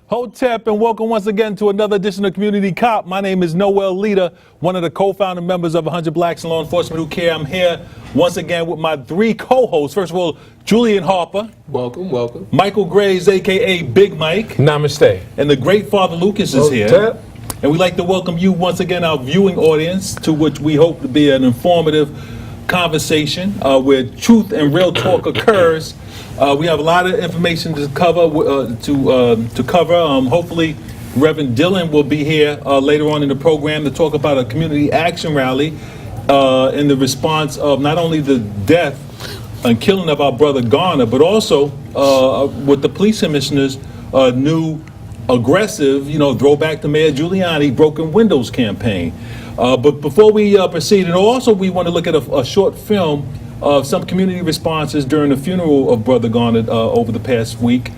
Hotep, and welcome once again to another edition of Community Cop. My name is Noel Lita, one of the co-founding members of 100 Blacks in Law Enforcement Who Care. I'm here once again with my three co-hosts. First of all, Julian Harper. Welcome, welcome. Michael Graves, a.k.a. Big Mike. Namaste. And the great Father Lucas is here. And we'd like to welcome you once again, our viewing audience, to which we hope to be an informative conversation where truth and real talk occurs. We have a lot of information to cover. Hopefully, Rev Dillion will be here later on in the program to talk about a community action rally in the response of not only the death and killing of our brother Garner, but also with the police commissioner's new aggressive, throwback to Mayor Giuliani broken windows campaign. But before we proceed, and also we want to look at a short film of some community responses during the funeral of Brother Garner over the past week.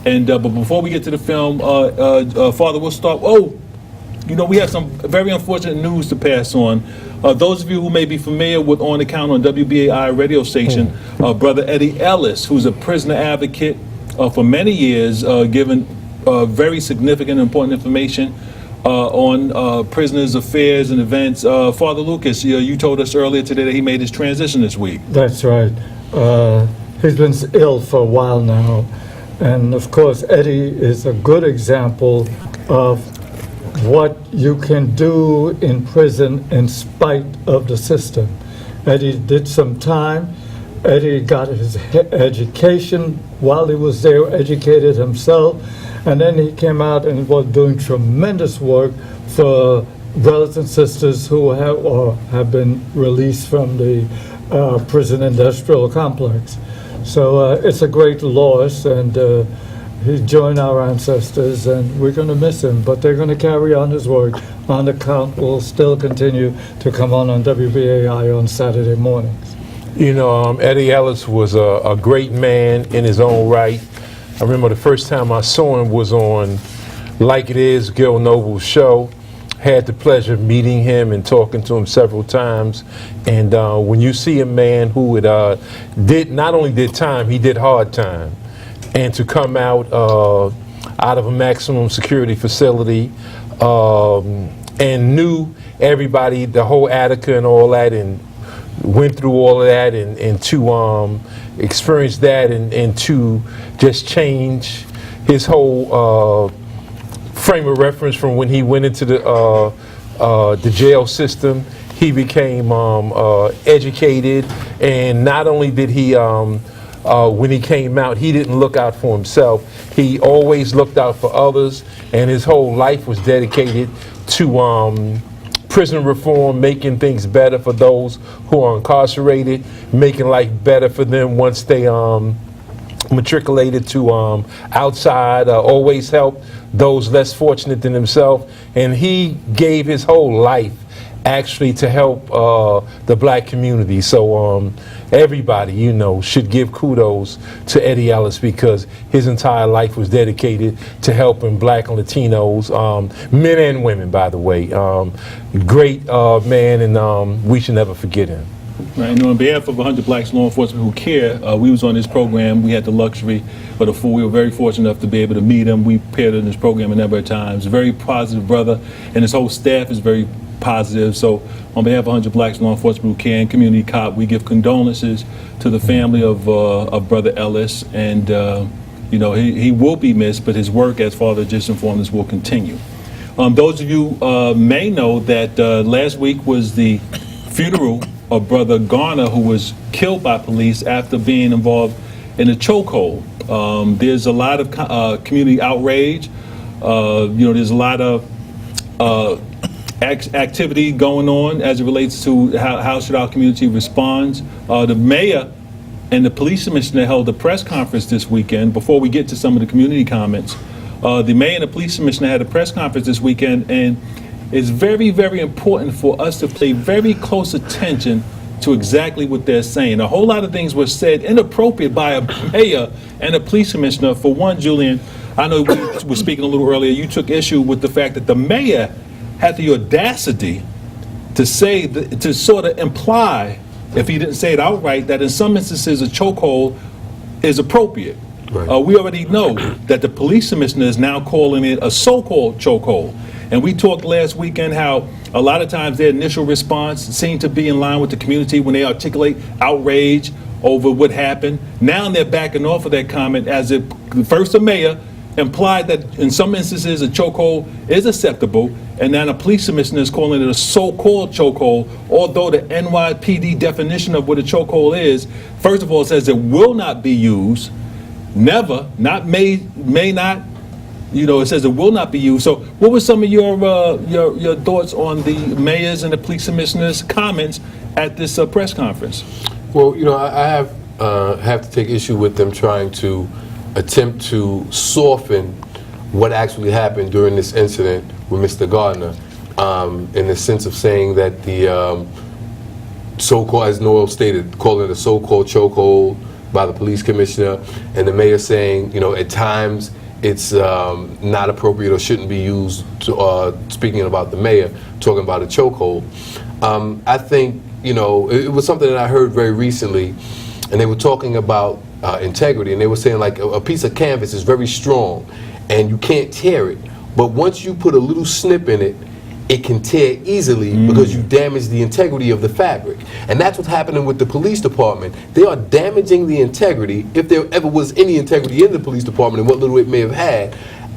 And but before we get to the film, Father, we'll start. We have some very unfortunate news to pass on. Those of you who may be familiar with On Account on WBAI radio station, Brother Eddie Ellis, who's a prisoner advocate for many years, given very significant and important information on prisoners' affairs and events. Father Lucas, you told us earlier today that he made his transition this week. That's right. He's been ill for a while now. And of course, Eddie is a good example of what you can do in prison in spite of the system. Eddie did some time. Eddie got his education while he was there, educated himself. And then he came out and was doing tremendous work for brothers and sisters who have been released from the prison industrial complex. So it's a great loss, and he joined our ancestors, and we're going to miss him. But they're going to carry on his work. On Account will still continue to come on WBAI on Saturday mornings. Eddie Ellis was a great man in his own right. I remember the first time I saw him was on Like It Is, Gil Noble's show. Had the pleasure of meeting him and talking to him several times. And when you see a man who not only did time, he did hard time. And to come out of a maximum security facility and knew everybody, the whole Attica and all that, and went through all of that, and to experience that and to just change his whole frame of reference from when he went into the jail system. He became educated, and not only did he, when he came out, he didn't look out for himself. He always looked out for others, and his whole life was dedicated to prison reform, making things better for those who are incarcerated, making life better for them once they matriculated to outside, always help those less fortunate than himself. And he gave his whole life actually to help the black community. So everybody, you know, should give kudos to Eddie Ellis, because his entire life was dedicated to helping black and Latinos, men and women, by the way. Great man, and we should never forget him. Right, and on behalf of 100 Blacks Law Enforcement Who Care, we was on this program. We had the luxury, we were very fortunate enough to be able to meet him. We paired in this program a number of times. Very positive brother, and his whole staff is very positive. So on behalf of 100 Blacks Law Enforcement Who Care and Community Cop, we give condolences to the family of Brother Ellis, and you know, he will be missed, but his work, as Father just informed us, will continue. Those of you may know that last week was the funeral of Brother Garner, who was killed by police after being involved in a chokehold. There's a lot of community outrage. You know, there's a lot of activity going on as it relates to how should our community respond. The mayor and the police commissioner held a press conference this weekend. Before we get to some of the community comments, the mayor and the police commissioner had a press conference this weekend, and it's very, very important for us to pay very close attention to exactly what they're saying. A whole lot of things were said inappropriate by a mayor and a police commissioner. For one, Julian, I know we were speaking a little earlier, you took issue with the fact that the mayor had the audacity to say, to sort of imply, if he didn't say it outright, that in some instances a chokehold is appropriate. Right. We already know that the police commissioner is now calling it a so-called chokehold. And we talked last weekend how a lot of times their initial response seemed to be in line with the community when they articulate outrage over what happened. Now they're backing off of that comment, as if first the mayor implied that in some instances a chokehold is acceptable, and now the police commissioner is calling it a so-called chokehold, although the NYPD definition of what a chokehold is, first of all, it says it will not be used, never, not may not. You know, it says it will not be used. So what were some of your thoughts on the mayor's and the police commissioner's comments at this press conference? Well, you know, I have to take issue with them trying to attempt to soften what actually happened during this incident with Mr. Garner, in the sense of saying that the so-called, as Noel stated, calling it a so-called chokehold by the police commissioner, and the mayor saying, you know, at times it's not appropriate or shouldn't be used to, speaking about the mayor, talking about a chokehold. I think, you know, it was something that I heard very recently, and they were talking about integrity, and they were saying like a piece of canvas is very strong and you can't tear it, but once you put a little snip in it, it can tear easily because you damage the integrity of the fabric. And that's what's happening with the police department. They are damaging the integrity, if there ever was any integrity in the police department and what little it may have had,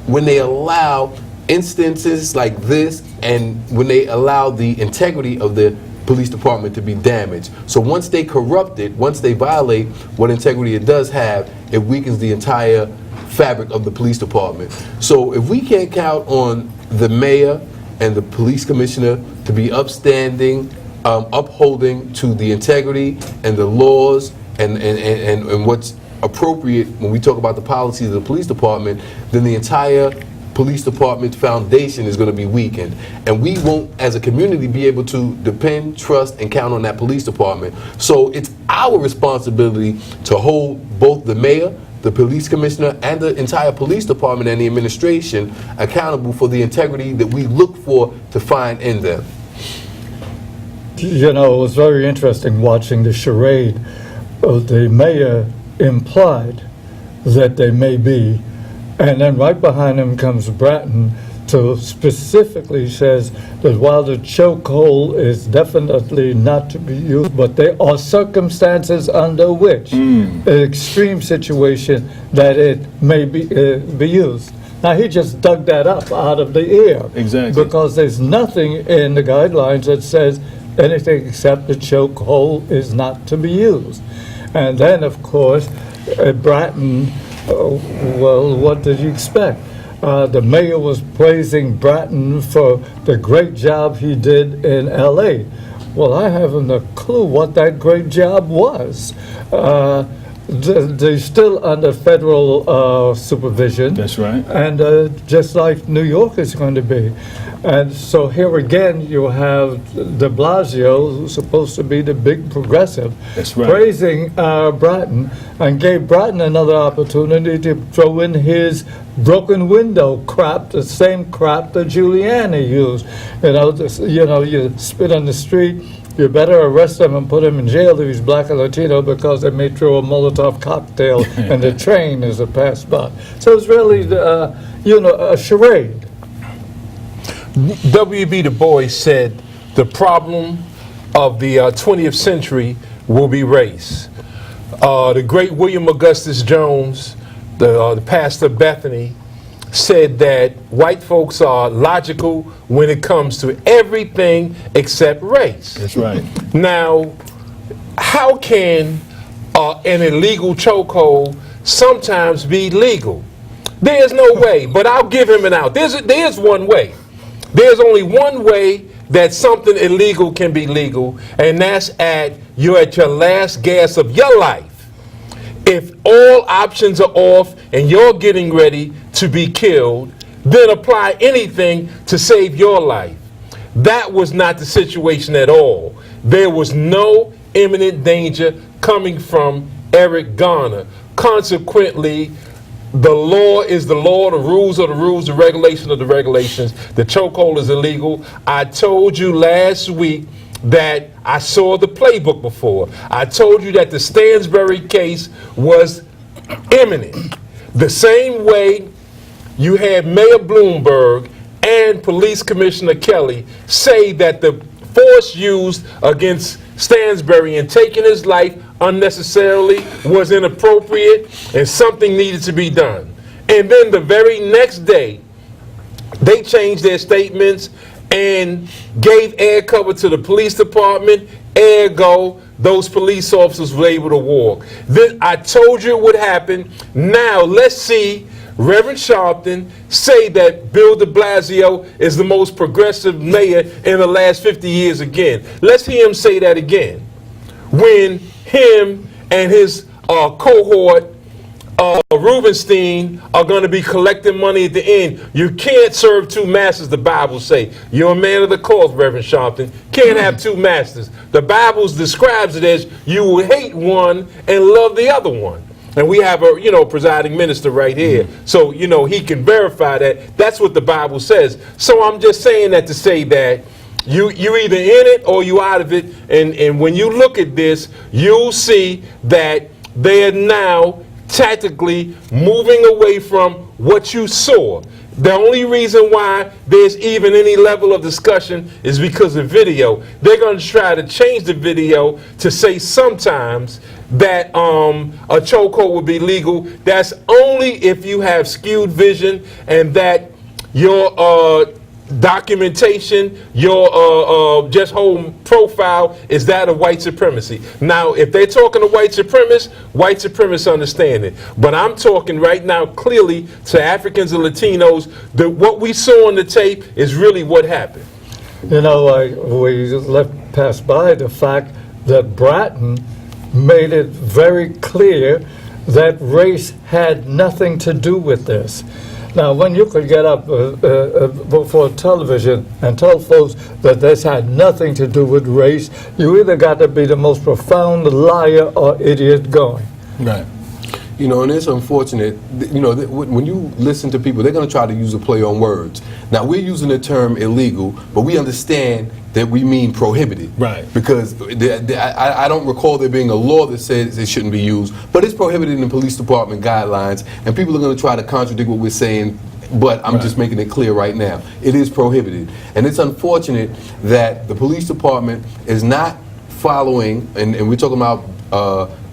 when they allow instances like this, and when they allow the integrity of the police department to be damaged. So once they corrupt it, once they violate what integrity it does have, it weakens the entire fabric of the police department. So if we can't count on the mayor and the police commissioner to be upstanding, upholding to the integrity and the laws and what's appropriate when we talk about the policies of the police department, then the entire police department foundation is going to be weakened. And we won't, as a community, be able to depend, trust, and count on that police department. So it's our responsibility to hold both the mayor, the police commissioner, and the entire police department and the administration accountable for the integrity that we look for to find in them. You know, it was very interesting watching the charade. The mayor implied that they may be, and then right behind him comes Bratton to specifically says that while the chokehold is definitely not to be used, but there are circumstances under which, an extreme situation, that it may be used. Now he just dug that up out of the air. Exactly. Because there's nothing in the guidelines that says anything except the chokehold is not to be used. And then, of course, Bratton, well, what did you expect? The mayor was praising Bratton for the great job he did in LA. Well, I haven't a clue what that great job was. they're still under federal supervision. That's right. And just like New York is going to be. And so here again, you have de Blasio, who's supposed to be the big progressive, That's right. praising Bratton, and gave Bratton another opportunity to throw in his broken window crap, the same crap that Giuliani used. You spit on the street, you better arrest him and put him in jail if he's black or Latino, because they may throw a Molotov cocktail in the train as it passed by. So it's really, a charade. W.B. Du Bois said the problem of the 20th century will be race. The great William Augustus Jones, the pastor of Bethany, said that white folks are logical when it comes to everything except race. That's right. Now, how can an illegal chokehold sometimes be legal? There's no way, but I'll give him an out. There's one way. There's only one way that something illegal can be legal, and that's you're at your last gasp of your life. If all options are off and you're getting ready to be killed, then apply anything to save your life. That was not the situation at all. There was no imminent danger coming from Eric Garner. Consequently, the law is the law, the rules are the rules, the regulation are the regulations. The chokehold is illegal. I told you last week that I saw the playbook before. I told you that the Stansbury case was imminent. The same way you had Mayor Bloomberg and Police Commissioner Kelly say that the force used against Stansbury and taking his life unnecessarily was inappropriate and something needed to be done. And then the very next day, they changed their statements and gave air cover to the police department. Ergo, those police officers were able to walk. Then I told you it would happen. Now let's see Reverend Sharpton say that Bill de Blasio is the most progressive mayor in the last 50 years again. Let's hear him say that again. When him and his cohort, Rubenstein, are going to be collecting money at the end. You can't serve two masters, the Bible say. You're a man of the cause, Reverend Sharpton. Can't have two masters. The Bible describes it as you will hate one and love the other one. And we have a, presiding minister right here. So, he can verify that. That's what the Bible says. So I'm just saying that to say that you're either in it or you out of it. And when you look at this, you'll see that they are now tactically moving away from what you saw. The only reason why there's even any level of discussion is because of video. They're going to try to change the video to say sometimes that a chokehold would be legal. That's only if you have skewed vision and that your documentation, your just whole profile is that of white supremacy. Now, if they're talking to white supremacists understand it. But I'm talking right now clearly to Africans and Latinos that what we saw on the tape is really what happened. We passed by the fact that Bratton made it very clear that race had nothing to do with this. Now, when you could get up before television and tell folks that this had nothing to do with race, you either got to be the most profound liar or idiot going. Right. And it's unfortunate, when you listen to people, they're going to try to use a play on words. Now, we're using the term illegal, but we understand that we mean prohibited. Right. Because I don't recall there being a law that says it shouldn't be used, but it's prohibited in the police department guidelines, and people are going to try to contradict what we're saying, but I'm just making it clear right now. It is prohibited. And it's unfortunate that the police department is not following, and we're talking about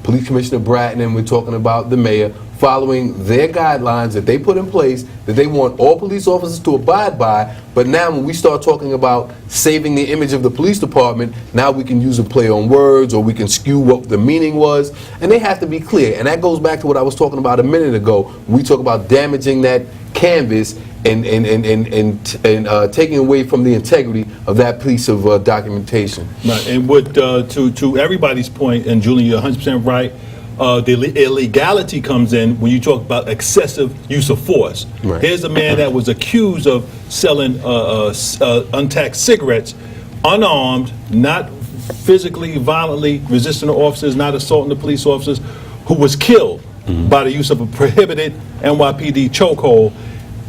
Police Commissioner Bratton, and we're talking about the mayor, following their guidelines that they put in place that they want all police officers to abide by. But now when we start talking about saving the image of the police department, now we can use a play on words, or we can skew what the meaning was, and they have to be clear. And that goes back to what I was talking about a minute ago. We talk about damaging that canvas and taking away from the integrity of that piece of documentation. Right. And what to everybody's point, and Julian, you're 100% right. the illegality comes in when you talk about excessive use of force. Right. Here's a man that was accused of selling untaxed cigarettes, unarmed, not physically, violently resisting the officers, not assaulting the police officers, who was killed by the use of a prohibited NYPD chokehold.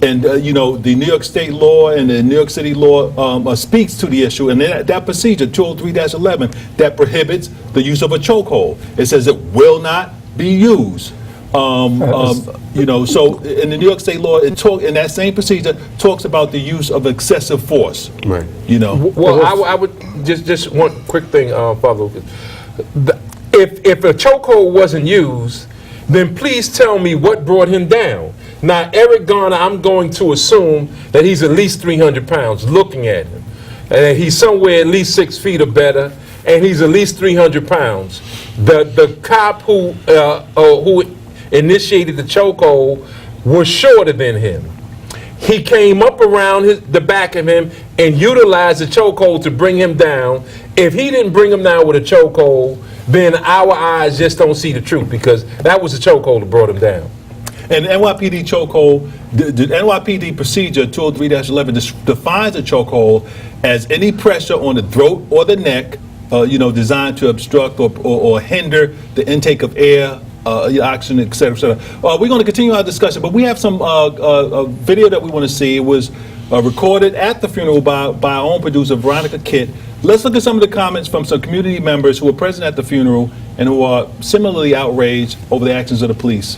And the New York State law and the New York City law speaks to the issue, and that procedure 203-11 that prohibits the use of a chokehold. It says it will not be used. So in the New York State law, in that same procedure talks about the use of excessive force. Right. Well, I would just one quick thing, Father Lucas. If a chokehold wasn't used, then please tell me what brought him down. Now, Eric Garner, I'm going to assume that he's at least 300 pounds looking at him. And he's somewhere at least 6 feet or better, and he's at least 300 pounds. The cop who initiated the chokehold was shorter than him. He came up around the back of him and utilized the chokehold to bring him down. If he didn't bring him down with a chokehold, then our eyes just don't see the truth, because that was the chokehold that brought him down. And the NYPD chokehold, the NYPD procedure 203-11 defines a chokehold as any pressure on the throat or the neck, designed to obstruct or hinder the intake of air, oxygen, et cetera, et cetera. We're going to continue our discussion, but we have some video that we want to see. It was recorded at the funeral by our own producer, Veronica Kitt. Let's look at some of the comments from some community members who were present at the funeral and who are similarly outraged over the actions of the police.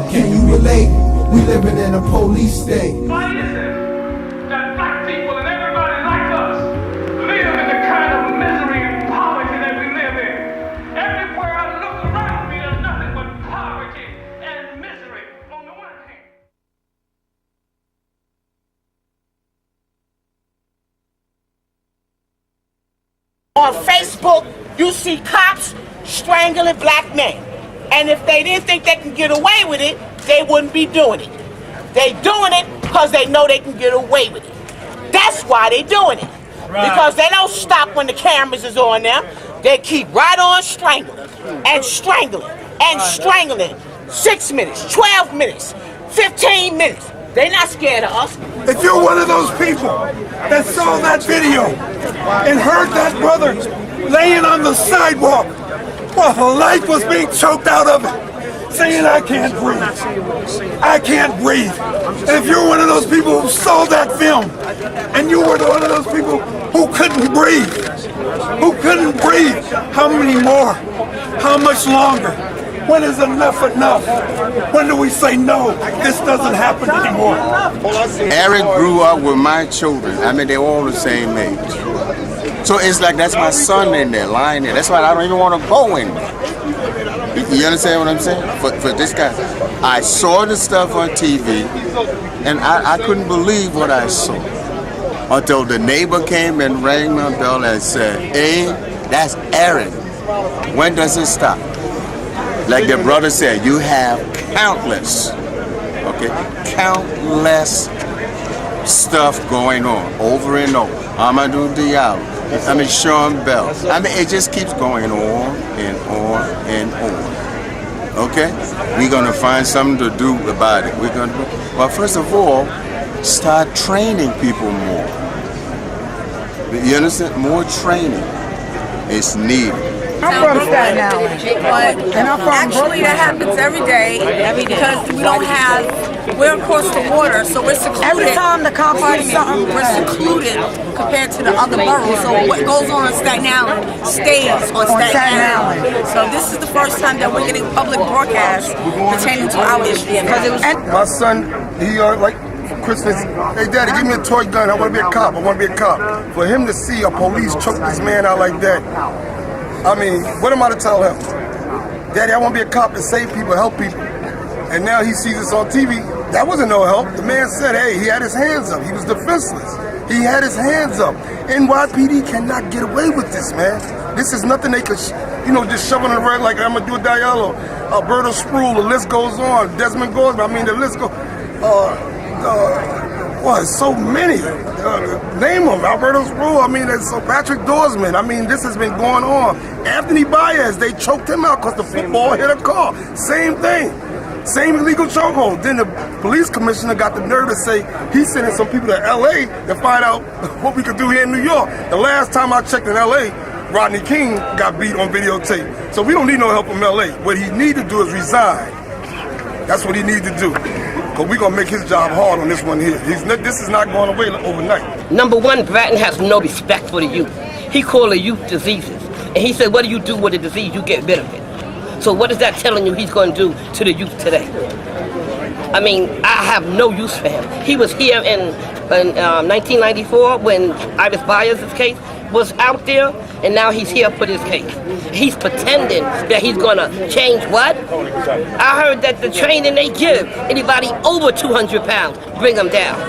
Can you relate? We living in a police state. Why is it that black people and everybody like us live in the kind of misery and poverty that we live in? Everywhere I look around me, there's nothing but poverty and misery on the one hand. On Facebook, you see cops strangling black men. And if they didn't think they can get away with it, they wouldn't be doing it. They doing it because they know they can get away with it. That's why they doing it. Right. Because they don't stop when the cameras is on them. They keep right on strangling and strangling and strangling. 6 minutes, 12 minutes, 15 minutes. They're not scared of us. If you're one of those people that saw that video and heard that brother laying on the sidewalk while the life was being choked out of it, saying, I can't breathe, I can't breathe. And if you're one of those people who saw that film and you were one of those people who couldn't breathe, how many more? How much longer? When is enough enough? When do we say no, this doesn't happen anymore? Eric grew up with my children. I mean, they're all the same age. So it's like that's my son in there, lying there. That's why I don't even want to go in there. You understand what I'm saying? For this guy. I saw the stuff on TV, and I couldn't believe what I saw. Until the neighbor came and rang my bell and said, hey, that's Eric. When does it stop? Like the brother said, you have countless stuff going on over and over. Amadou Diallo, Sean Bell. It just keeps going on and on and on. Okay? We're gonna find something to do about it. Well, first of all, start training people more. You understand? More training is needed. I'm from Staten Island. And I'm from Actually, that happens every day because we don't have, we're across the water, so we're secluded. Every time the cop finds something, we're secluded compared to the other boroughs. So what goes on in Staten Island stays on Staten Island. So this is the first time that we're getting public broadcasts pertaining to our issue. My son, he like for Christmas, hey daddy, give me a toy gun, I want to be a cop, I want to be a cop. For him to see a police choke this man out like that, what am I to tell him? Daddy, I want to be a cop to save people, help people. And now he sees us on TV. That wasn't no help. The man said, hey, he had his hands up. He was defenseless. He had his hands up. NYPD cannot get away with this, man. This is nothing they could, just shove on the right like Amadou Diallo, Alberto Spruill, the list goes on. Desmond Gordon, the list goes so many. Name them. Alberto Spruill, there's so Patrick Dorsman. This has been going on. Anthony Baez, they choked him out because the football hit a car. Same thing. Same illegal chokehold. Then the police commissioner got the nerve to say he's sending some people to LA to find out what we could do here in New York. The last time I checked in LA, Rodney King got beat on videotape. So we don't need no help from LA. What he need to do is resign. That's what he needs to do. Because we're going to make his job hard on this one here. This is not going away overnight. Number one, Bratton has no respect for the youth. He called the youth diseases. And he said, what do you do with a disease? You get rid of it. So what is that telling you he's going to do to the youth today? I have no use for him. He was here in 1994 when Iris Baez's case was out there, and now he's here for this case. He's pretending that he's going to change what? I heard that the training they give anybody over 200 pounds, bring them down.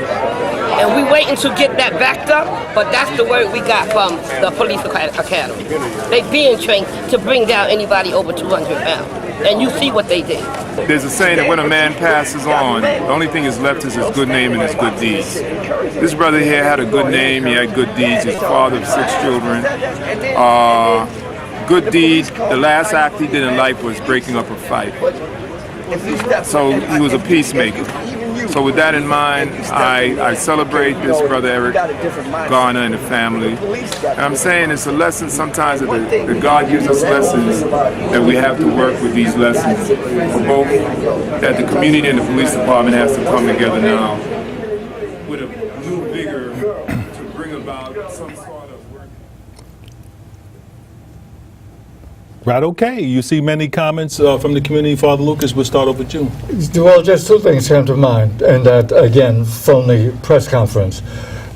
And we waiting to get that backed up, but that's the word we got from the police academy. They being trained to bring down anybody over 200 pounds. And you see what they did. There's a saying that when a man passes on, the only thing that's left is his good name and his good deeds. This brother here had a good name, he had good deeds, he's father of 6 children. Good deeds, the last act he did in life was breaking up a fight. So he was a peacemaker. So with that in mind, I celebrate this brother Eric Garner and the family. And I'm saying it's a lesson sometimes that God gives us lessons that we have to work with these lessons for both, that the community and the police department has to come together now with a new vigor to bring about some sort of work. Right, okay. You see many comments from the community. Father Lucas, we'll start off with you. Well, just 2 things came to mind, and that, again, from the press conference.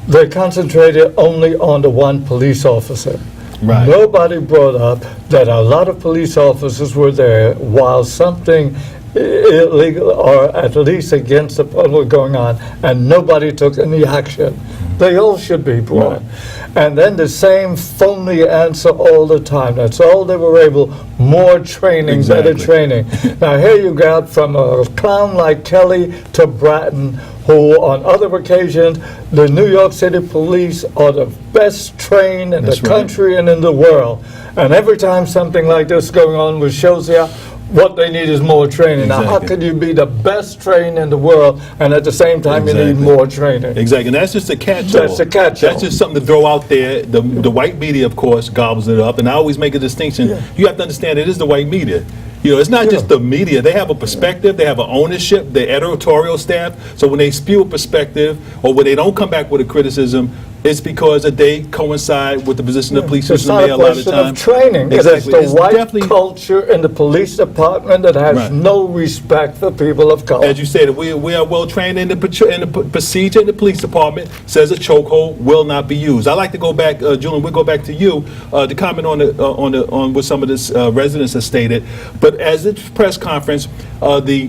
They concentrated only on the one police officer. Right. Nobody brought up that a lot of police officers were there while something illegal or at least against the public going on, and nobody took any action. They all should be brought. Right. And then the same phony answer all the time. That's all they were able. More training, exactly. Better training. Now here you got from a clown like Kelly to Bratton, who on other occasions, the New York City police are the best trained in the country and in the world. And every time something like this going on, which shows you what they need is more training. Exactly. Now, how could you be the best trained in the world and at the same time you need more training? Exactly, and that's just a catch-all. That's a catch-all. That's just something to throw out there. The white media, of course, gobbles it up, and I always make a distinction. Yeah. You have to understand it is the white media. It's not just the media. They have a perspective. They have an ownership. The editorial staff. So when they spew a perspective or when they don't come back with a criticism, it's because that they coincide with the position of police commissioner a lot of times. It's not a question of training. Exactly. It is the white culture in the police department that has no respect for people of color. As you said, we are well trained in the procedure in the police department says a chokehold will not be used. I like to go back, Julian. We'll go back to you to comment on what some of this residents have stated. But as the press conference, the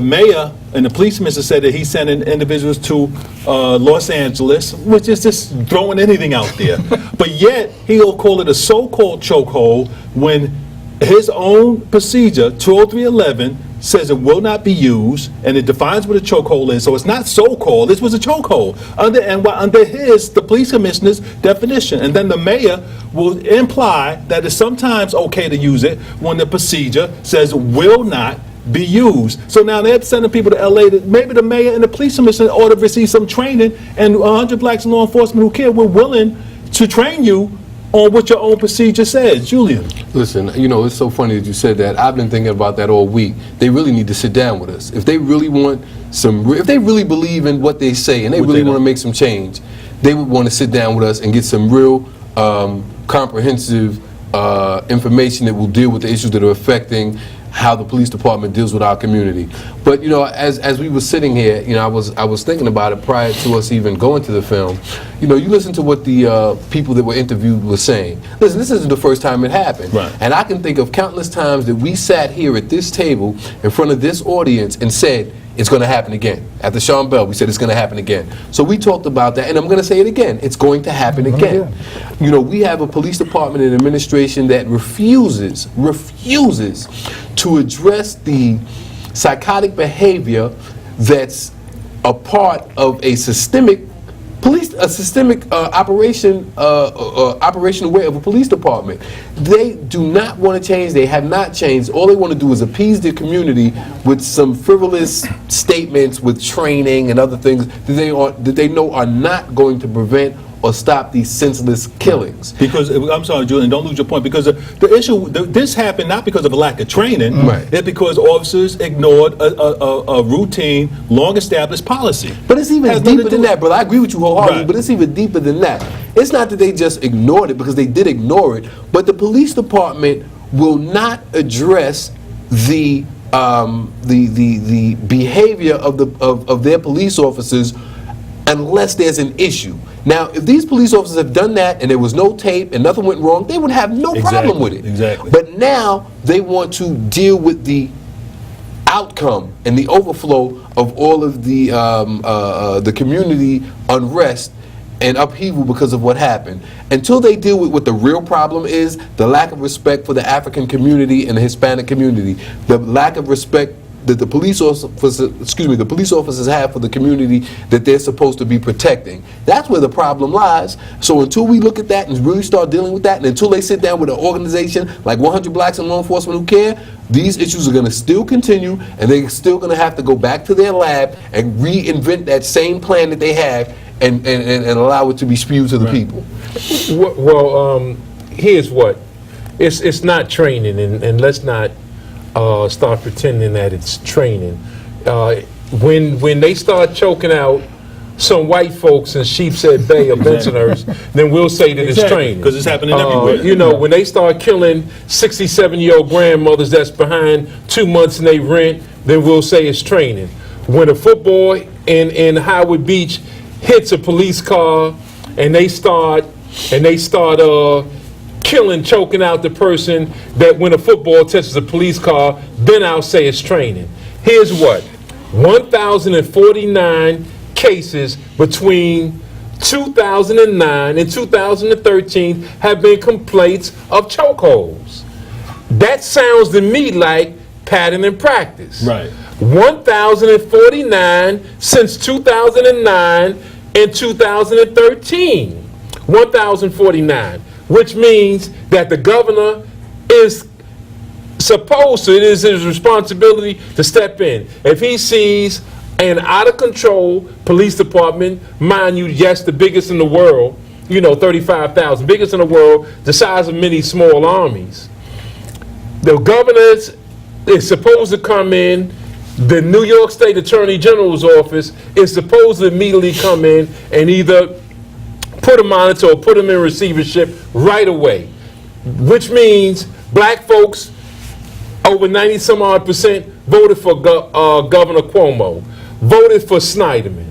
mayor and the police commissioner said that he's sending individuals to Los Angeles, which is just throwing anything out there. But yet, he'll call it a so-called chokehold when his own procedure, 20311, says it will not be used, and it defines what a chokehold is. So it's not so-called, this was a chokehold. Under the police commissioner's definition. And then the mayor will imply that it's sometimes okay to use it when the procedure says will not be used. So now they're sending people to LA that maybe the mayor and the police commissioner ought to receive some training, and 100 blacks in law enforcement who care, we're willing to train you on what your own procedure says. Julian. Listen, it's so funny that you said that. I've been thinking about that all week. They really need to sit down with us. If they really want if they really believe in what they say and they really want to make some change, they would want to sit down with us and get some real comprehensive information that will deal with the issues that are affecting how the police department deals with our community. But as we were sitting here, I was thinking about it prior to us even going to the film. you know, you listen to what the people that were interviewed were saying. Listen, this isn't the first time it happened. Right. And I can think of countless times that we sat here at this table in front of this audience and said, it's going to happen again. At the Sean Bell, we said it's going to happen again. So we talked about that, and I'm going to say it again. It's going to happen again. You know, we have a police department and administration that refuses to address the psychotic behavior that's a part of a systemic operational way of a police department. They do not want to change. They have not changed. All they want to do is appease their community with some frivolous statements, with training and other things that they know are not going to prevent or stop these senseless killings. Because, I'm sorry, Julian, don't lose your point, because the issue, this happened not because of a lack of training, it's because officers ignored a routine, long-established policy. But it's even deeper than that, brother. I agree with you wholeheartedly, but it's even deeper than that. It's not that they just ignored it, because they did ignore it, but the police department will not address the behavior of their police officers unless there's an issue. Now, if these police officers have done that and there was no tape and nothing went wrong, they would have no problem with it. Exactly. But now they want to deal with the outcome and the overflow of all of the community unrest and upheaval because of what happened. Until they deal with what the real problem is, the lack of respect for the African community and the Hispanic community, the lack of respect that the police officers have for the community that they're supposed to be protecting. That's where the problem lies. So until we look at that and really start dealing with that, and until they sit down with an organization like 100 Blacks in Law Enforcement Who Care, these issues are going to still continue, and they're still going to have to go back to their lab and reinvent that same plan that they have and allow it to be spewed to the people. Well, here's what. It's not training, and let's not start pretending that it's training. When they start choking out some white folks in Sheepshead Bay or Bensonhurst, then we'll say that it's training. Because it's happening everywhere. You know, when they start killing 67-year-old grandmothers that's behind 2 months in their rent, then we'll say it's training. When a football in Howard Beach hits a police car and they start killing, choking out the person that when a football touches a police car, then I'll say it's training. Here's what. 1,049 cases between 2009 and 2013 have been complaints of chokeholds. That sounds to me like pattern and practice. Right. 1,049 since 2009 and 2013. 1,049. Which means that the governor is supposed to, it is his responsibility to step in. If he sees an out of control police department, mind you, yes, the biggest in the world, 35,000, biggest in the world, the size of many small armies. The governor is supposed to come in, the New York State Attorney General's office is supposed to immediately come in and either put a monitor or put them in receivership right away, which means black folks, over 90-some-odd% voted for Governor Cuomo, voted for Snyderman.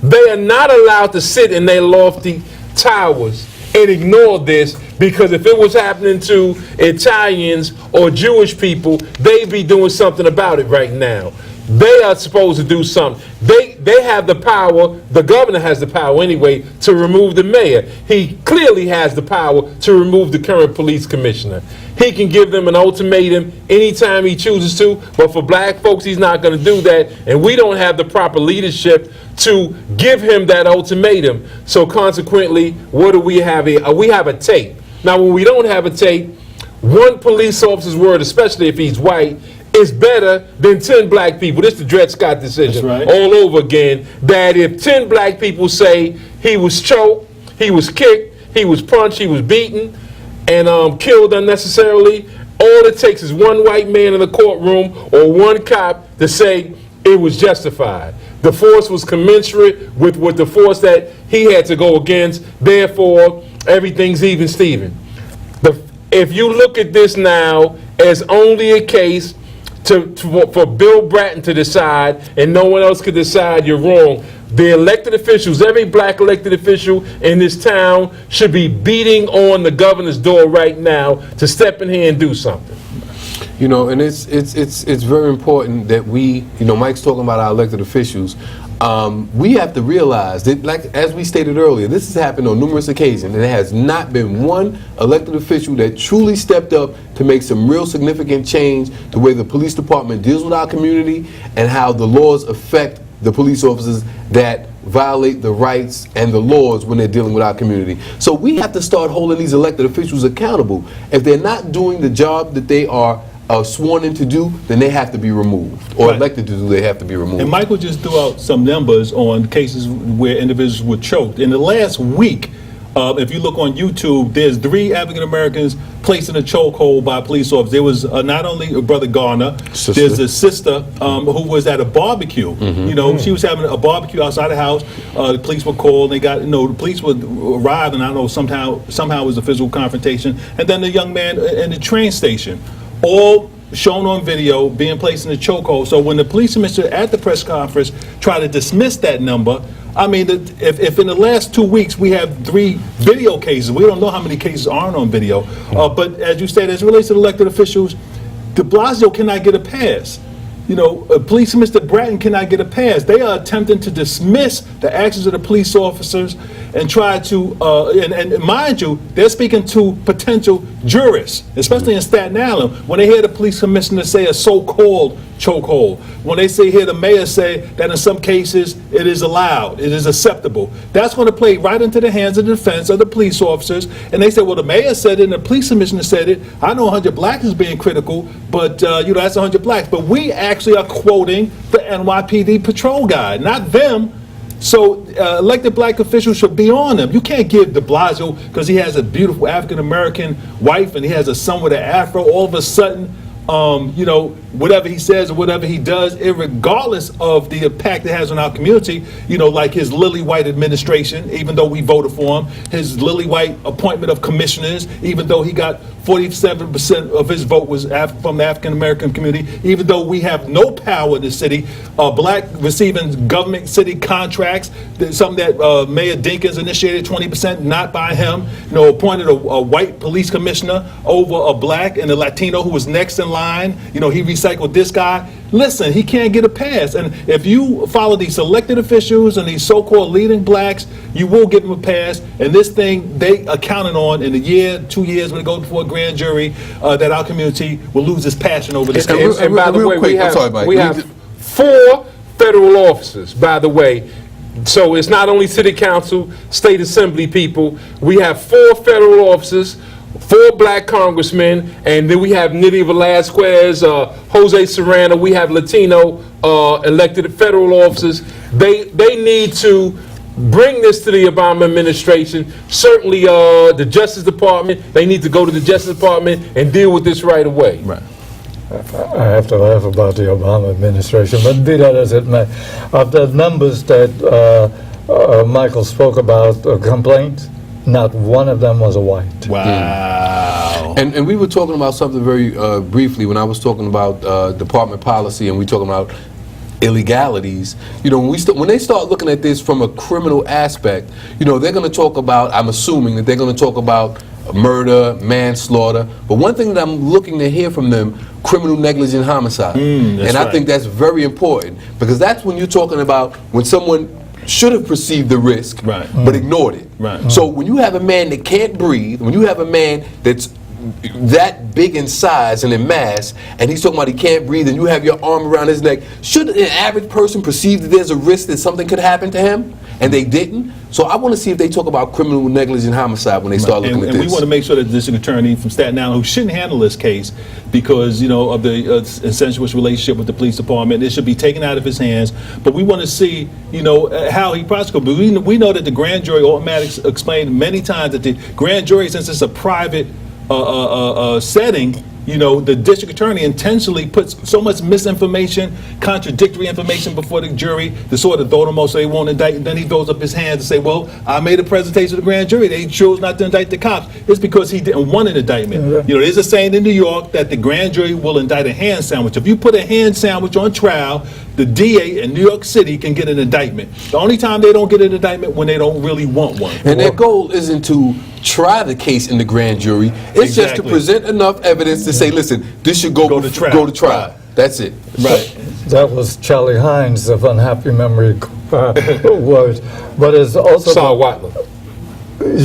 They are not allowed to sit in their lofty towers and ignore this, because if it was happening to Italians or Jewish people, they'd be doing something about it right now. They are supposed to do something. They have the power, the governor has the power anyway, to remove the mayor. He clearly has the power to remove the current police commissioner. He can give them an ultimatum anytime he chooses to, but for black folks, he's not going to do that, and we don't have the proper leadership to give him that ultimatum. So consequently, what do we have here? We have a tape. Now, when we don't have a tape, one police officer's word, especially if he's white, is better than 10 black people. This is the Dred Scott decision all over again, that if 10 black people say he was choked, he was kicked, he was punched, he was beaten, and killed unnecessarily, all it takes is one white man in the courtroom or one cop to say it was justified. The force was commensurate with the force that he had to go against, therefore everything's even Steven. If you look at this now as only a case for Bill Bratton to decide and no one else could decide, you're wrong. the elected officials, every black elected official in this town should be beating on the governor's door right now to step in here and do something. You know, and it's very important that we, you know, Mike's talking about our elected officials. We have to realize that, like as we stated earlier, this has happened on numerous occasions, and there has not been one elected official that truly stepped up to make some real significant change the way the police department deals with our community and how the laws affect the police officers that violate the rights and the laws when they're dealing with our community. So we have to start holding these elected officials accountable. If they're not doing the job that they are sworn in to do, then they have to be removed, or elected to do, they have to be removed. And Michael just threw out some numbers on cases where individuals were choked. In the last week, if you look on YouTube, there's 3 African Americans placed in a chokehold by police officers. There was not only Brother Garner, there's a sister who was at a barbecue. You know, she was having a barbecue outside the house. The police were called. They got, you know, the police would arrive, and I don't know, somehow it was a physical confrontation. And then the young man in the train station, all shown on video, being placed in a chokehold. So when the police commissioner at the press conference tried to dismiss that number, I mean, if in the last 2 weeks we have 3 video cases, we don't know how many cases aren't on video. But as you said, as it relates to elected officials, de Blasio cannot get a pass. You know, Police Commissioner Bratton cannot get a pass. They are attempting to dismiss the actions of the police officers and try to, and mind you, they're speaking to potential jurists, especially in Staten Island, when they hear the police commissioner say a so-called chokehold, when they hear the mayor say that in some cases it is allowed, it is acceptable. That's going to play right into the hands of the defense of the police officers. And they say, well, the mayor said it and the police commissioner said it. I know 100 blacks is being critical, but you know, that's 100 blacks. But we actually are quoting the NYPD patrol guide, not them. So elected black officials should be on them. You can't give de Blasio, because he has a beautiful African-American wife and he has a son with an afro, all of a sudden, you know, whatever he says or whatever he does, regardless of the impact it has on our community, you know, like his lily white administration, even though we voted for him, his lily white appointment of commissioners, even though he got 47% of his vote was from the African American community, even though we have no power in the city, black receiving government city contracts, something that Mayor Dinkins initiated, 20%, not by him, you know, appointed a white police commissioner over a black and a Latino who was next in line, you know, he recycled this guy. Listen, he can't get a pass. And if you follow these elected officials and these so-called leading blacks, you will give them a pass. And this thing, they are counting on in a year, 2 years, when it goes before a grand jury, that our community will lose its passion over this case. And by the way, we have 4 federal officers, by the way. So it's not only city council, state assembly people. We have 4 federal officers, 4 black congressmen, and then we have Nidia Velazquez, Jose Serrano. We have Latino elected federal officers. They need to bring this to the Obama administration. Certainly the Justice Department, they need to go to the Justice Department and deal with this right away. Right. I have to laugh about the Obama administration, but be that as it may, of the numbers that Michael spoke about, complaints, not one of them was a white. Wow. And we were talking about something very briefly when I was talking about department policy, and we talking about illegalities. You know, when they start looking at this from a criminal aspect, you know, they're going to talk about, I'm assuming that they're going to talk about murder, manslaughter. But one thing that I'm looking to hear from them, criminal negligent homicide. And I think that's very important, because that's when you're talking about when someone should have perceived the risk, but ignored it. So when you have a man that can't breathe, when you have a man that's that big in size and in mass, and he's talking about he can't breathe, and you have your arm around his neck, should an average person perceive that there's a risk that something could happen to him, and they didn't? So I want to see if they talk about criminal negligent homicide when they start looking at this. And we want to make sure that the district attorney from Staten Island, who shouldn't handle this case because, you know, of the incestuous relationship with the police department, it should be taken out of his hands. But we want to see, you know, how he prosecutes. But we know that the grand jury automatically explained many times that the grand jury, since it's a private setting, the district attorney intentionally puts so much misinformation, contradictory information before the jury to sort of throw them off so they won't indict. And then he throws up his hands and say, well, I made a presentation to the grand jury. They chose not to indict the cops. It's because he didn't want an indictment. There's a saying in New York that the grand jury will indict a hand sandwich. If you put a hand sandwich on trial, the DA in New York City can get an indictment. The only time they don't get an indictment when they don't really want one. And their goal isn't to try the case in the grand jury. It's just to present enough evidence to say, listen, this should go to trial. That's it. Right. That was Charlie Hines of unhappy memory words. But it's also Saul Watler.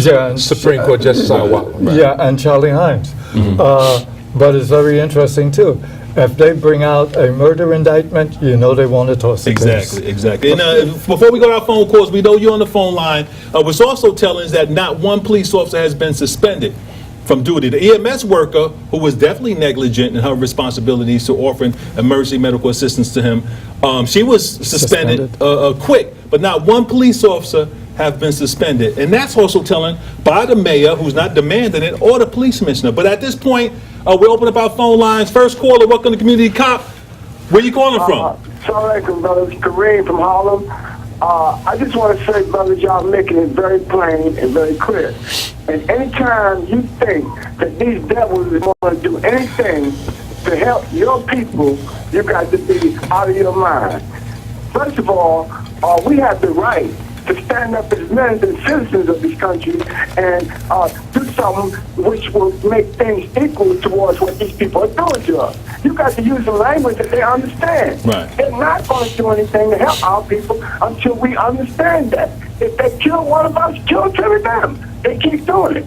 Yeah, and Supreme Court Justice Saul Watler. Right. Yeah, and Charlie Hines. But it's very interesting too. If they bring out a murder indictment, they want to toss the case. Exactly. And before we go to our phone calls, we know you're on the phone line. What's also telling is that not one police officer has been suspended from duty. The EMS worker, who was definitely negligent in her responsibilities to offering emergency medical assistance to him, she was suspended quick, but not one police officer have been suspended. And that's also telling by the mayor, who's not demanding it, or the police commissioner. But at this point, we open up our phone lines. First caller, welcome to Community Cop. Where you calling from? Assalamu alaikum, brother. It's Kareem from Harlem. I just want to say, brothers, y'all making it very plain and very clear. And anytime you think that these devils are going to do anything to help your people, you got to be out of your mind. First of all, we have the right to stand up as men and citizens of this country and do something which will make things equal towards what these people are doing to us. You got to use the language that they understand. Right. They're not going to do anything to help our people until we understand that. If they kill one of us, kill two of them. They keep doing it.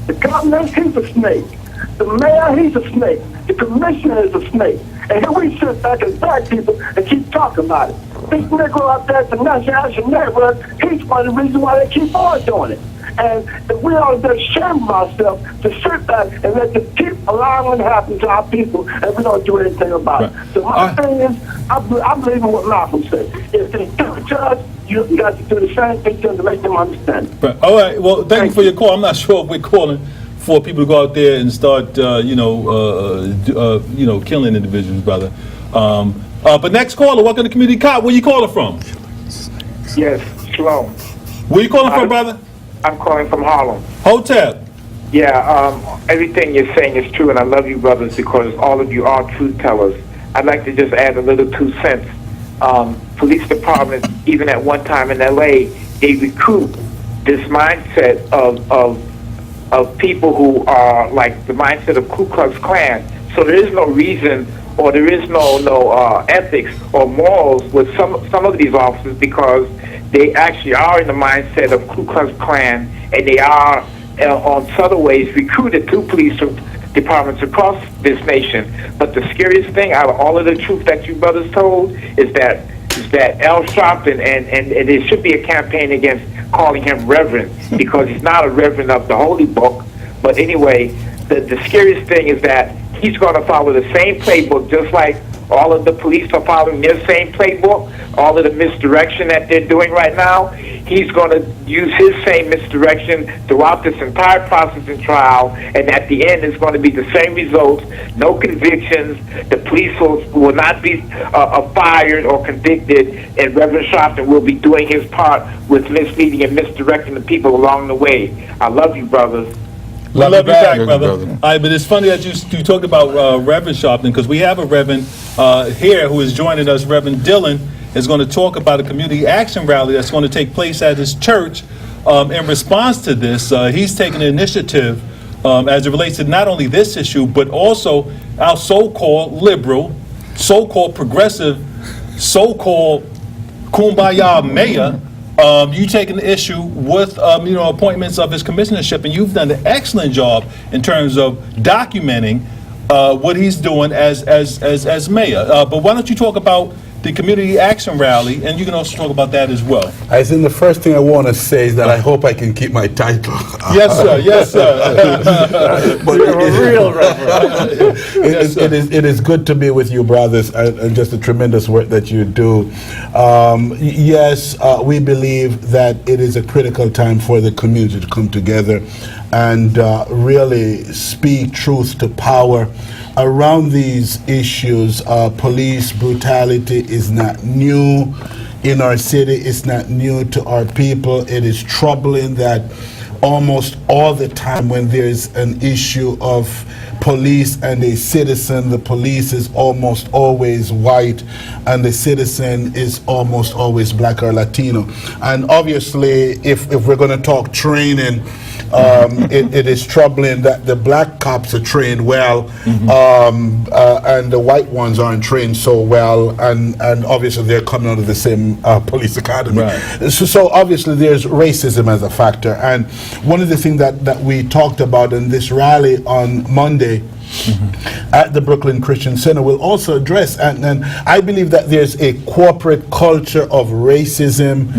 The governor, he's a snake. The mayor, he's a snake. The commissioner is a snake. And here we sit back as black people and keep talking about it. This nigga out there at the National Action Network, he's one of the reasons why they keep on doing it. And we ought to be ashamed of ourselves to sit back and let them keep allowing it to happen to our people, and we don't do anything about it. So my thing is, I believe in what Malcolm said. If they do it to us, you got to do the same thing to them to make them understand. Right. All right. Well, thank you for your call. I'm not sure if we're calling for people to go out there and start, killing individuals, brother. But next caller, welcome to Community Cop. Where you calling from? Yes, Shalom. Where you calling from, brother? I'm calling from Harlem. Hotel. Yeah, everything you're saying is true, and I love you, brothers, because all of you are truth tellers. I'd like to just add a little 2 cents. Police departments, even at one time in LA, they recruit this mindset of people who are like the mindset of Ku Klux Klan. So there is no reason, or there is no ethics or morals with some of these officers, because they actually are in the mindset of Ku Klux Klan, and they are on subtle ways recruited to police departments across this nation. But the scariest thing out of all of the truth that you brothers told is that Al Sharpton, and there should be a campaign against calling him Reverend, because he's not a Reverend of the Holy Book. But anyway, the scariest thing is that he's going to follow the same playbook, just like all of the police are following their same playbook, all of the misdirection that they're doing right now. He's going to use his same misdirection throughout this entire process and trial, and at the end it's going to be the same results, no convictions. The police will not be fired or convicted, and Reverend Sharpton will be doing his part with misleading and misdirecting the people along the way. I love you, brothers. Love you back, brother. All right, but it's funny that you talked about Reverend Sharpton, because we have a Reverend here who is joining us. Rev Dillion is going to talk about a community action rally that's going to take place at his church in response to this. He's taking an initiative as it relates to not only this issue, but also our so-called liberal, so-called progressive, so-called kumbaya mayor. You taking the issue with appointments of his commissionership, and you've done an excellent job in terms of documenting what he's doing as mayor. But why don't you talk about the community action rally, and you can also talk about that as well. I think the first thing I want to say is that I hope I can keep my title. Yes, sir. Yes, sir. But you're a real reverend. Yes, it is good to be with you, brothers, and just the tremendous work that you do. Yes, we believe that it is a critical time for the community to come together and really speak truth to power around these issues. Police brutality is not new in our city. It's not new to our people. It is troubling that almost all the time when there's an issue of police and a citizen, the police is almost always white and the citizen is almost always black or Latino. And obviously, if we're going to talk training, it is troubling that the black cops are trained well, and the white ones aren't trained so well, and obviously they're coming out of the same police academy. Right. So obviously there's racism as a factor. And one of the things that we talked about in this rally on Monday at the Brooklyn Christian Center will also address, and I believe that there's a corporate culture of racism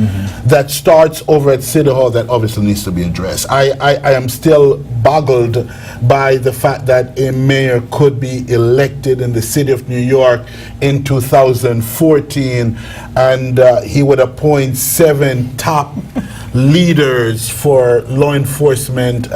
that starts over at City Hall that obviously needs to be addressed. I am still boggled by the fact that a mayor could be elected in the city of New York in 2014 and he would appoint 7 top leaders for law enforcement,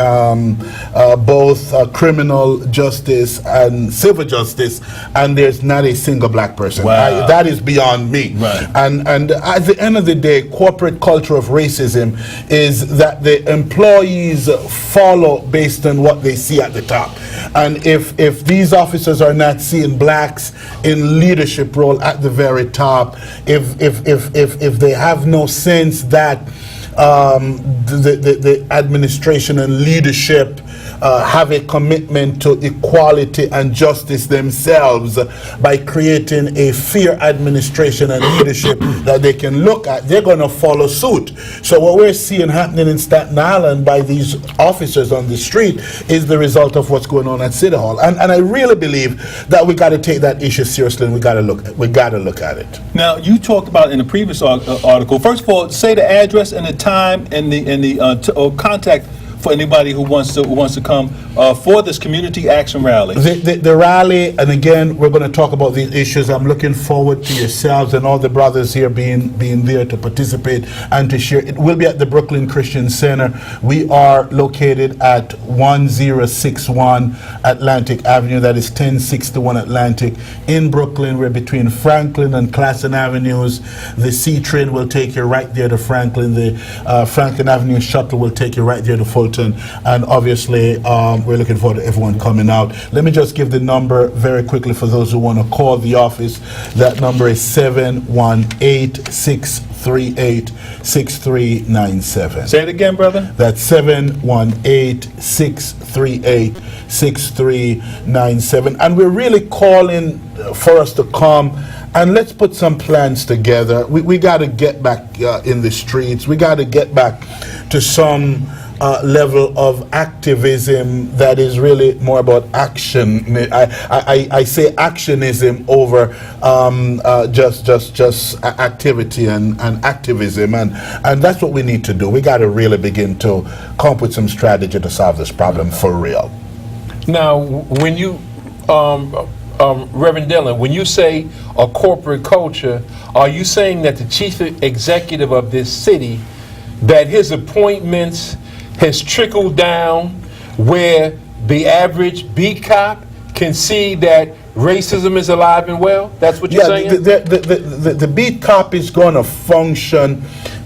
both criminal justice and civil justice, and there's not a single black person. Wow. That is beyond me. Right. And at the end of the day, corporate culture of racism is that the employees follow based on what they see at the top. And if these officers are not seeing blacks in leadership role at the very top, if they have no sense that the administration and leadership have a commitment to equality and justice themselves by creating a fair administration and leadership that they can look at, they're going to follow suit. So what we're seeing happening in Staten Island by these officers on the street is the result of what's going on at City Hall. And I really believe that we got to take that issue seriously and we got to look at it. Now, you talked about in the previous article, first of all, say the address and the time and the contact for anybody who wants to come for this community action rally. The rally, and again, we're going to talk about these issues. I'm looking forward to yourselves and all the brothers here being there to participate and to share. It will be at the Brooklyn Christian Center. We are located at 1061 Atlantic Avenue. That is 1061 Atlantic in Brooklyn. We're between Franklin and Classen Avenues. The C train will take you right there to Franklin. The Franklin Avenue shuttle will take you right there to Fulton. And obviously, we're looking forward to everyone coming out. Let me just give the number very quickly for those who want to call the office. That number is 718-638-6397. Say it again, brother. That's 718-638-6397. And we're really calling for us to come and let's put some plans together. We got to get back in the streets. We got to get back to some level of activism that is really more about action. I say actionism over just activity and activism, and that's what we need to do. We got to really begin to come up with some strategy to solve this problem for real. Now, when you Reverend Dillion, when you say a corporate culture, are you saying that the chief executive of this city, that his appointments has trickled down where the average beat cop can see that racism is alive and well? That's what you're saying? The beat cop is going to function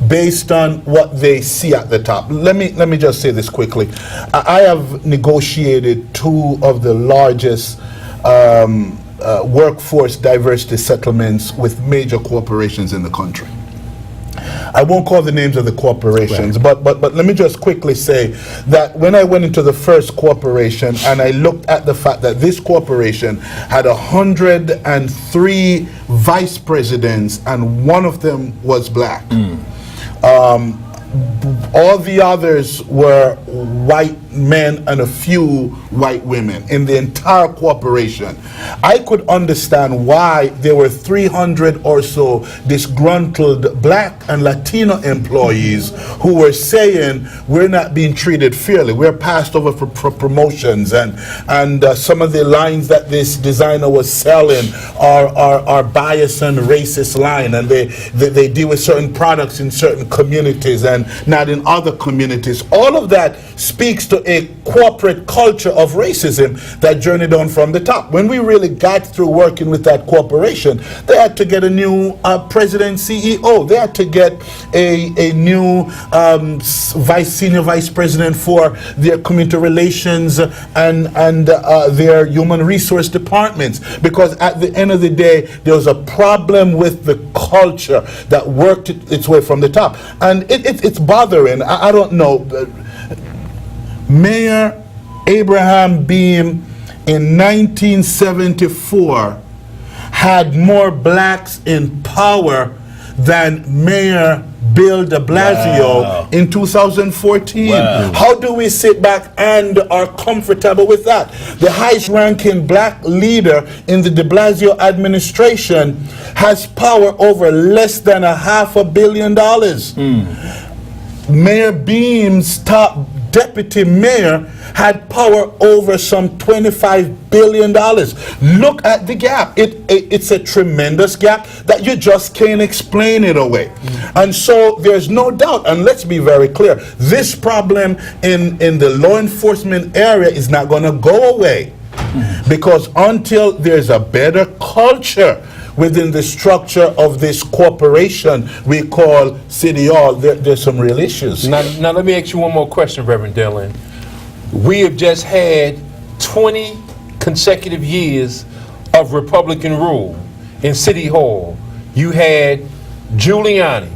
based on what they see at the top. Let me just say this quickly. I have negotiated 2 of the largest workforce diversity settlements with major corporations in the country. I won't call the names of the corporations, right. but let me just quickly say that when I went into the first corporation and I looked at the fact that this corporation had 103 vice presidents and one of them was black. All the others were white men and a few white women in the entire corporation. I could understand why there were 300 or so disgruntled black and Latino employees who were saying we're not being treated fairly. We're passed over for promotions, and some of the lines that this designer was selling are biased and racist line, and they deal with certain products in certain communities and not in other communities. All of that speaks to to a corporate culture of racism that journeyed on from the top. When we really got through working with that corporation, they had to get a new president, CEO. They had to get a new senior vice president for their community relations and their human resource departments, because at the end of the day, there was a problem with the culture that worked its way from the top. And it's bothering. I don't know. Mayor Abraham Beam in 1974 had more blacks in power than Mayor Bill de Blasio in 2014. Wow. How do we sit back and are comfortable with that? The highest ranking black leader in the de Blasio administration has power over less than $500 million. Mayor Beam's top deputy mayor had power over some $25 billion. Look at the gap. It's a tremendous gap that you just can't explain it away. And so there's no doubt, and let's be very clear, this problem in the law enforcement area is not going to go away, because until there's a better culture within the structure of this corporation we call City Hall, there's some real issues. Now let me ask you one more question, Reverend Dillion. We have just had 20 consecutive years of Republican rule in City Hall. You had Giuliani,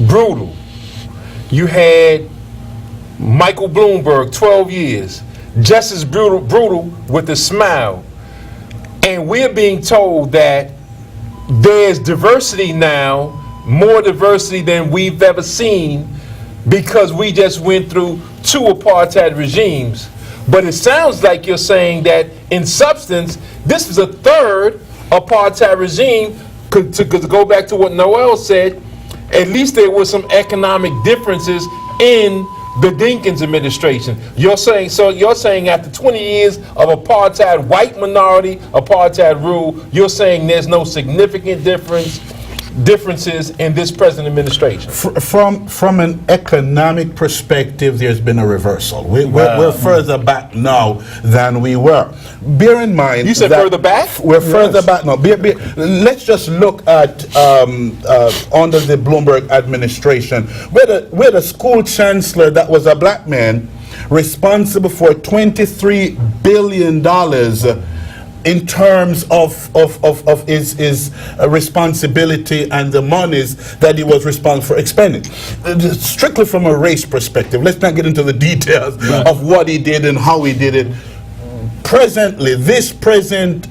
brutal. You had Michael Bloomberg, 12 years, just as brutal with a smile. And we're being told that there's diversity now, more diversity than we've ever seen, because we just went through 2 apartheid regimes. But it sounds like you're saying that in substance, this is a 3rd apartheid regime. To go back to what Noel said, at least there were some economic differences in the Dinkins administration. You're saying after 20 years of apartheid, white minority apartheid rule, you're saying there's no significant differences in this present administration? From an economic perspective, there's been a reversal. We're further back now than we were. Bear in mind, you said further back? We're further back now. Let's just look at under the Bloomberg administration, where the school chancellor that was a black man, responsible for $23 billion in terms of his responsibility and the monies that he was responsible for expending. Strictly from a race perspective, let's not get into the details of what he did and how he did it. Presently, this present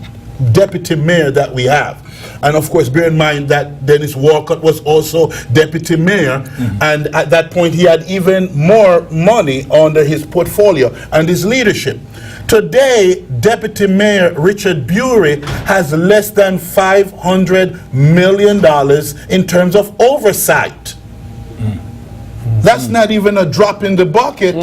deputy mayor that we have, and of course bear in mind that Dennis Walcott was also deputy mayor, and at that point he had even more money under his portfolio and his leadership. Today, Deputy Mayor Richard Bury has less than $500 million in terms of oversight. That's not even a drop in the bucket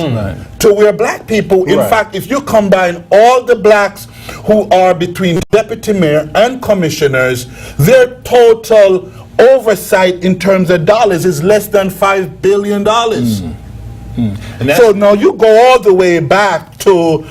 to where black people, in fact, if you combine all the blacks who are between deputy mayor and commissioners, their total oversight in terms of dollars is less than $5 billion. So now you go all the way back to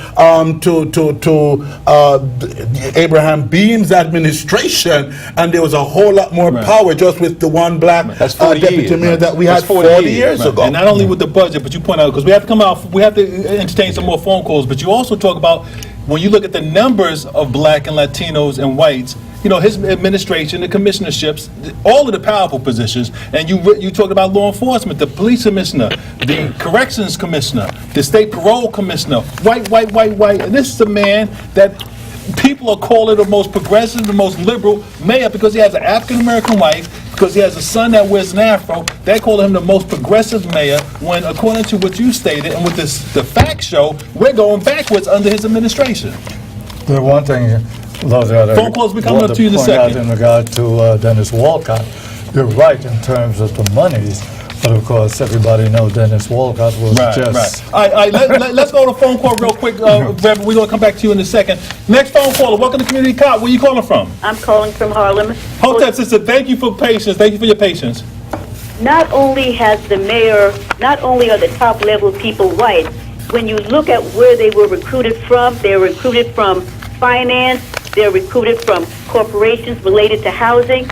Abraham Beam's administration, and there was a whole lot more power just with the one black deputy mayor that we had 40 years ago. And not only with the budget, but you point out, because we have to come out, we have to entertain some more phone calls, but you also talk about, when you look at the numbers of black and Latinos and whites, you know, his administration, the commissionerships, all of the powerful positions, and you talked about law enforcement, the police commissioner, the corrections commissioner, the state parole commissioner, white. And this is a man that people are calling the most progressive, the most liberal mayor, because he has an African-American wife, because he has a son that wears an afro. They call him the most progressive mayor, when according to what you stated, and with the facts show, we're going backwards under his administration. The one thing, phone calls will be coming up to you in a second. In regard to Dennis Walcott, you're right in terms of the monies, but of course everybody knows Dennis Walcott was just... All right, let's go to phone call real quick, Reverend. We're going to come back to you in a second. Next phone caller, welcome to Community Cop. Where are you calling from? I'm calling from Harlem. Hold that, sister. Thank you for patience. Thank you for your patience. Not only has the mayor, not only are the top level people white, when you look at where they were recruited from, they were recruited from finance, they're recruited from corporations related to housing.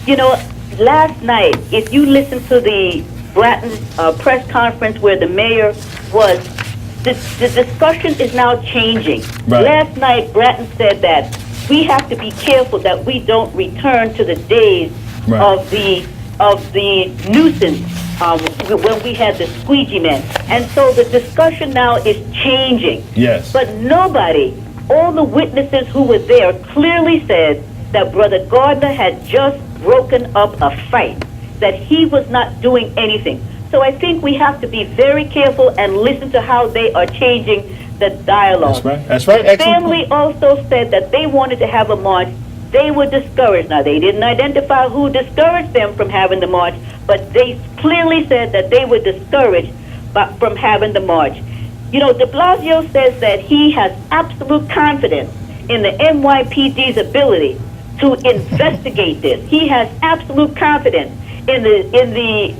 You know, last night, if you listen to the Bratton press conference where the mayor was, the discussion is now changing. Right. Last night, Bratton said that we have to be careful that we don't return to the days Right. of the nuisance when we had the squeegee men. And so the discussion now is changing. Yes. But nobody, all the witnesses who were there clearly said that Brother Gardner had just broken up a fight, that he was not doing anything. So I think we have to be very careful and listen to how they are changing the dialogue. That's right. That's right. The Excellent. family also said that they wanted to have a march. They were discouraged. Now, they didn't identify who discouraged them from having the march, but they clearly said that they were discouraged from having the march. You know, de Blasio says that he has absolute confidence in the NYPD's ability to investigate this. He has absolute confidence in the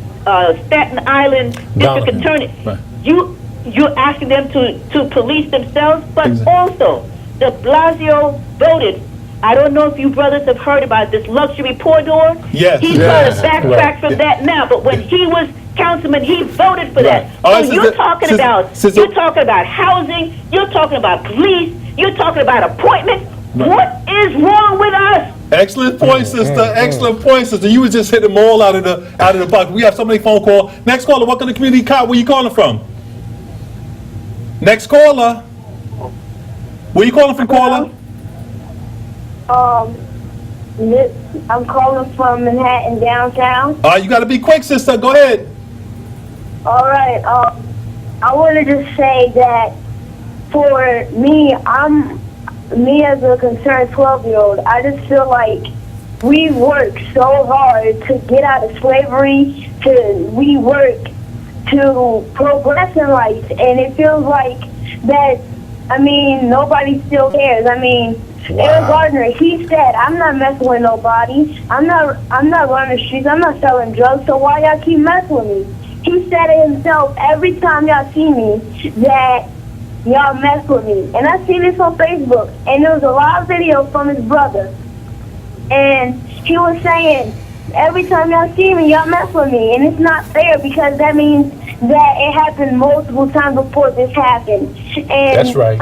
Staten Island District Attorney. Right. You're asking them to police themselves, but also de Blasio voted. I don't know if you brothers have heard about this luxury pour door. Yes. He's trying to backtrack from that now, but when he was councilman, he voted for that. All So right, you're talking about housing, you're talking about police, you're talking about appointments. What is wrong with us? Excellent point, sister. Excellent point, sister. You was just hitting them all out of the box. We have so many phone calls. Next caller, welcome to Community Cop. Where you calling from? Next caller. Where you calling from, caller? I'm calling from Manhattan downtown. You got to be quick, sister. Go ahead. All right. I want to just say that for me, as a concerned 12-year-old, I just feel like we work so hard to get out of slavery, we work to progress in life, and it feels like that, nobody still cares. Eric Garner, he said, I'm not messing with nobody. I'm not running the streets. I'm not selling drugs, so why y'all keep messing with me? He said it himself every time y'all see me that y'all mess with me. And I see this on Facebook, and there was a live video from his brother. And he was saying, every time y'all see me, y'all mess with me. And it's not fair because that means that it happened multiple times before this happened. And That's right.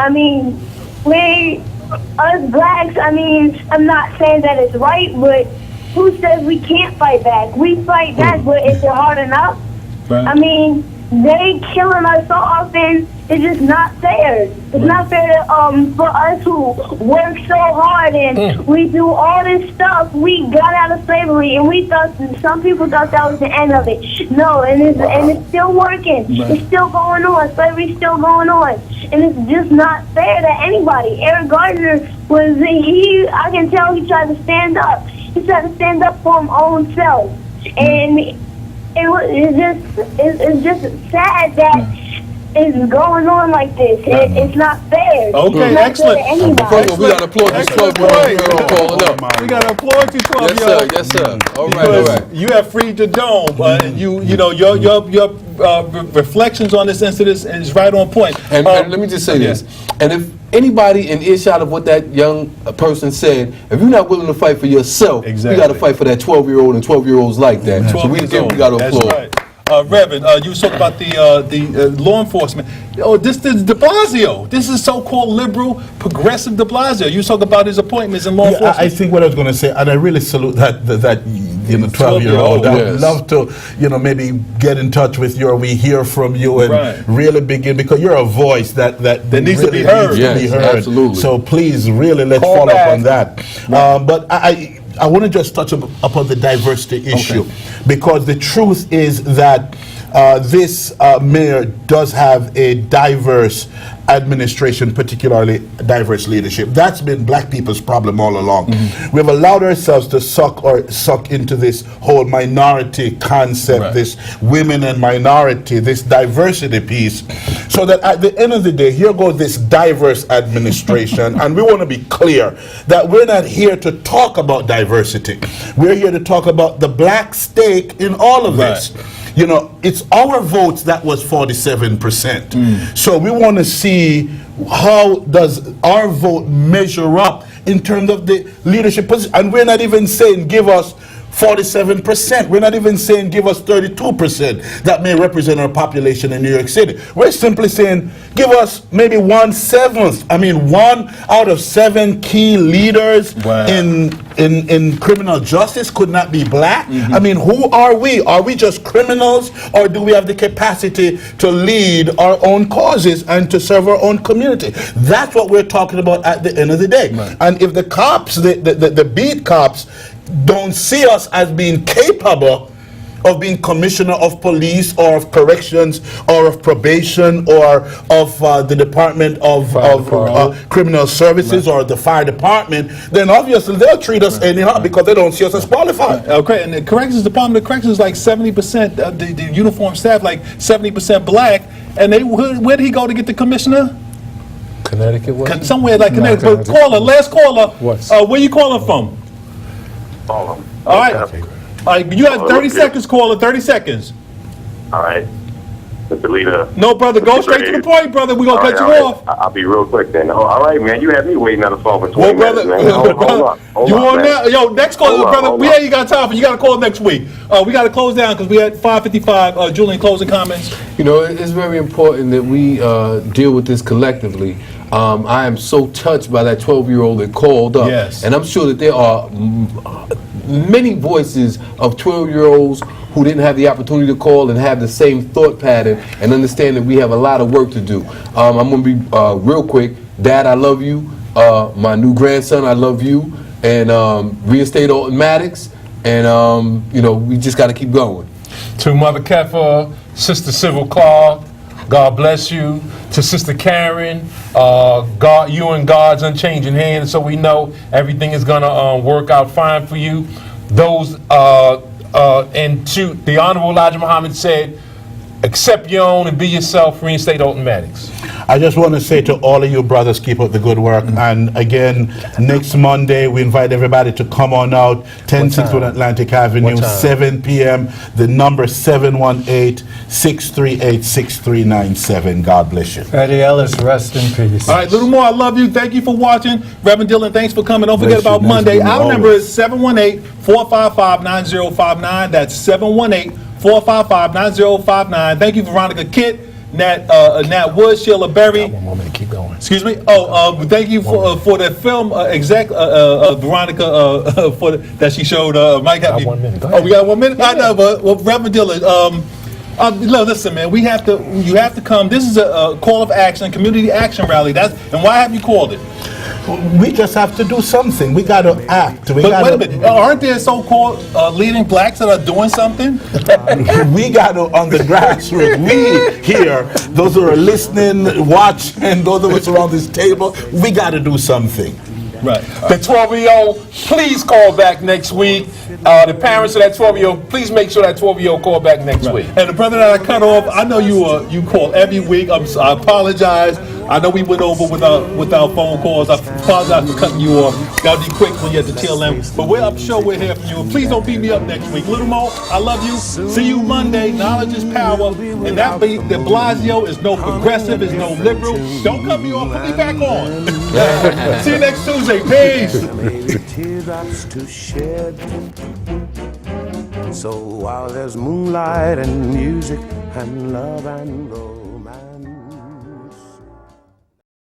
Us blacks, I'm not saying that it's right, but who says we can't fight back? We fight back, but is it hard enough? Right. They killing us so often, it's just not fair. It's not fair for us who work so hard and we do all this stuff. We got out of slavery and we thought, some people thought that was the end of it. No, and it's still working. Right. It's still going on. Slavery's still going on. And it's just not fair to anybody. Eric Garner I can tell he tried to stand up. He tried to stand up for his own self. And it's just sad that it's going on like this. It's not fair. Okay, it's not excellent. fair to anybody. We got to applaud you, 12-year-old calling up. We got to applaud you, 12 Yes, sir. Yes, sir. All right, all right. You have freed your dome, and your reflections on this incident is right on point. And let me just say this. And if anybody in earshot of what that young person said, if you're not willing to fight for yourself, you got to fight for that 12-year-old and 12-year-olds like that. So we got to applaud. Right. Reverend, you was talking about the law enforcement. Oh, this is de Blasio. This is so-called liberal, progressive de Blasio. You was talking about his appointments in law enforcement. I think what I was going to say, and I really salute that 12-year-old. I would love to, maybe get in touch with you, or we hear from you, and really begin, because you're a voice that needs really to be heard. Needs to be heard. Absolutely. So please, really, let's follow up on that. But I want to just touch upon the diversity issue, because the truth is that this mayor does have a diverse administration, particularly diverse leadership. That's been black people's problem all along. We've allowed ourselves to suck into this whole minority concept, this women and minority, this diversity piece, so that at the end of the day, here goes this diverse administration, and we want to be clear that we're not here to talk about diversity. We're here to talk about the black stake in all of this. You know, it's our votes that was 47%. So we want to see how does our vote measure up in terms of the leadership position. And we're not even saying give us 47%. We're not even saying give us 32% that may represent our population in New York City. We're simply saying give us maybe 1/7. I mean, 1 out of 7 key leaders in criminal justice could not be black. I mean, who are we? Are we just criminals, or do we have the capacity to lead our own causes and to serve our own community? That's what we're talking about at the end of the day. And if the cops, the beat cops, don't see us as being capable of being commissioner of police or of corrections or of probation or of the Department of Criminal Services or the fire department, then obviously they'll treat us anyhow because they don't see us as qualified. Okay, and the Corrections Department of Corrections is like 70%, the uniform staff like 70% black, and where did he go to get the commissioner? Connecticut, what? Somewhere like Connecticut. But caller, last caller, where you calling from? All right. All right, you have 30 seconds, caller, 30 seconds. All right. Mr. Leader. No, brother, go straight to the point, brother. We're going to cut you off. I'll be real quick then. All right, man. You had me waiting on the phone for 20 minutes, man. Hold you up, on man. now? Yo, next caller, brother. We ain't got time for you. Got to call next week. We got to close down because we at 5:55. Julian, closing comments? You know, it's very important that we deal with this collectively. I am so touched by that 12-year-old that called up. Yes. And I'm sure that there are many voices of 12-year-olds who didn't have the opportunity to call and have the same thought pattern and understand that we have a lot of work to do. I'm going to be real quick. Dad, I love you. My new grandson, I love you. And reinstate Alton Maddox. And, you know, we just got to keep going. To Mother Kefa, Sister Civil Clark, God bless you. To Sister Karen, God, you and God's unchanging hand, so we know everything is gonna work out fine for you. Those and to the Honorable Elijah Muhammad said, accept your own and be yourself. Reinstate Alton Maddox. I just want to say to all of you brothers, keep up the good work. And again, next Monday, we invite everybody to come on out, 106 Atlantic Avenue, 7 p.m. The number 718-638-6397. God bless you. Eddie Ellis, rest in peace. All right, Little More, I love you. Thank you for watching. Reverend Dillion, thanks for coming. Don't forget about Monday. Our number is 718-455-9059. That's 718-455-9059. Thank you, Veronica Kitt, Nat Wood, Sheila Berry. One more minute, keep going. Excuse me. Thank you for that film, Veronica, that she showed. Mike, got 1 minute. Go Oh, we got 1 minute. I know, but Reverend Dillion. Listen, man, you have to come. This is a call of action, community action rally. And why have you called it? We just have to do something. We got to act. Wait a minute. Aren't there so-called leading blacks that are doing something? We got to, on the grassroots, we here, those who are listening, watching, those of us around this table, we got to do something. Right. The 12-year-old, please call back next week. The parents of that 12-year-old, please make sure that 12-year-old call back next week. And the brother that I cut off, I know you call every week. I apologize. I know we went over with our phone calls. I apologize for cutting you off. Gotta be quick when you're at the tail end. But I'm sure we're here for you. And please don't beat me up next week. Little Mo, I love you. See you Monday. Knowledge is power. And that de Blasio is no progressive, is no liberal. Don't cut me off. Put me back on. See you next Tuesday. Peace. Teardrops to shed. So while there's moonlight and music and love and gold.